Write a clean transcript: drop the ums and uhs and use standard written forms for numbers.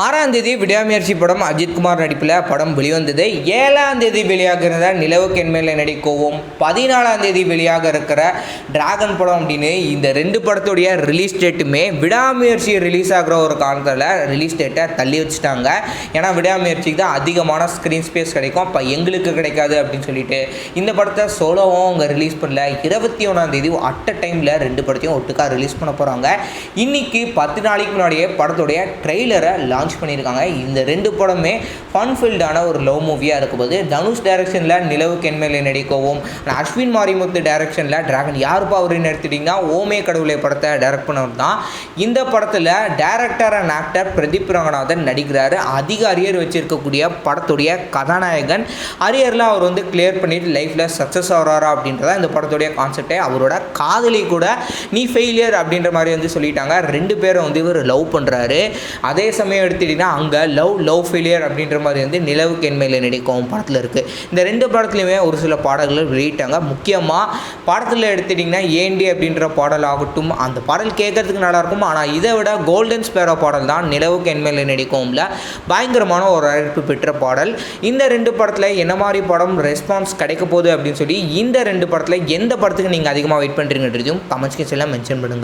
6ஆம் தேதி விடாமுயற்சி படம் அஜித் குமார் நடிப்பில் படம் வெளிவந்தது. 7ஆம் தேதி வெளியாகிறத நிலவுக்கு என்மேல் நடிக்கவும் 14ஆம் தேதி வெளியாக இருக்கிற டிராகன் படம் அப்படின்னு இந்த ரெண்டு படத்துடைய ரிலீஸ் டேட்டுமே விடாமுயற்சி ரிலீஸ் ஆகிற ஒரு காலத்தில் ரிலீஸ் டேட்டை தள்ளி வச்சுட்டாங்க. ஏன்னா விடாமுயற்சிக்கு தான் அதிகமான ஸ்க்ரீன் ஸ்பேஸ் கிடைக்கும், அப்போ எங்களுக்கு கிடைக்காது அப்படின்னு சொல்லிட்டு இந்த படத்தை சோலோவும் அவங்க ரிலீஸ் பண்ணல. 21ஆம் தேதி அட் அ டைமில் ரெண்டு படத்தையும் ஒட்டுக்கா ரிலீஸ் பண்ண போகிறாங்க. இன்னைக்கு 10 நாளைக்கு முன்னாடியே படத்துடைய ட்ரெய்லரை லான்ச் பண்ணியிருக்காங்க. இந்த ரெண்டு படமே ஃபன்ஃபில்டான ஒரு லவ் மூவியாக இருக்கும்போது தனுஷ் டைரக்ஷனில் நிலவுக்கு என்மேல் நடிக்கவும் அஸ்வின் மாரிமுத்து டைரக்ஷனில் டிராகன் யாருப்பா அவருன்னு எடுத்துட்டிங்கன்னா ஓமே கடவுளை படத்தை டைரக்ட் பண்ணவர் தான். இந்த படத்தில் director and actor Pradeep Ranganathan நடிக்கிறாரு. அதிக அரியர் வச்சிருக்கக்கூடிய படத்துடைய கதாநாயகன். அரியரில் அவர் கிளியர் பண்ணிட்டு லைஃப்பில் சக்ஸஸ் ஆகிறாரா அப்படின்றத இந்த படத்துடைய கான்செப்டே. அவரோட காதலி கூட நீ ஃபெயிலியர் அப்படின்ற மாதிரி சொல்லிட்டாங்க. ரெண்டு பேரும் இவர் லவ் பண்ணுறாரு. அதே சமயம் எடுத்துட்டிங்கன்னா அங்கே லவ் ஃபெயிலியர் அப்படின்ற மாதிரி நிலவுக்கு என்மேல் நடிக்கவும் படத்தில் இருக்குது. இந்த ரெண்டு படத்துலையுமே ஒரு சில பாடல்கள் வெளியிட்டாங்க. முக்கியமாக படத்தில் எடுத்துட்டிங்கன்னா ஏண்டி அப்படின்ற பாடல் ஆகட்டும், அந்த பாடல் கேட்கறதுக்கு நல்லாயிருக்கும். ஆனால் இதை விட கோல்டன் ஸ்பேரோ பாடல் தான் நிலவுக்கு என்மேல் நடிக்கவும் பயங்கரமான ஒரு அழைப்பு பெற்ற பாடல். இந்த ரெண்டு படத்தில் என்ன மாதிரி படம் ரெஸ்பான்ஸ் கிடைக்க போகுது அப்படின்னு சொல்லி இந்த ரெண்டு படத்தில் எந்த படத்துக்கு நீங்கள் அதிகமாக வெயிட் பண்ணுறீங்கன்றதையும் கமெண்ட்ஸ் செக்ஷனில் மென்ஷன் பண்ணுங்கள்.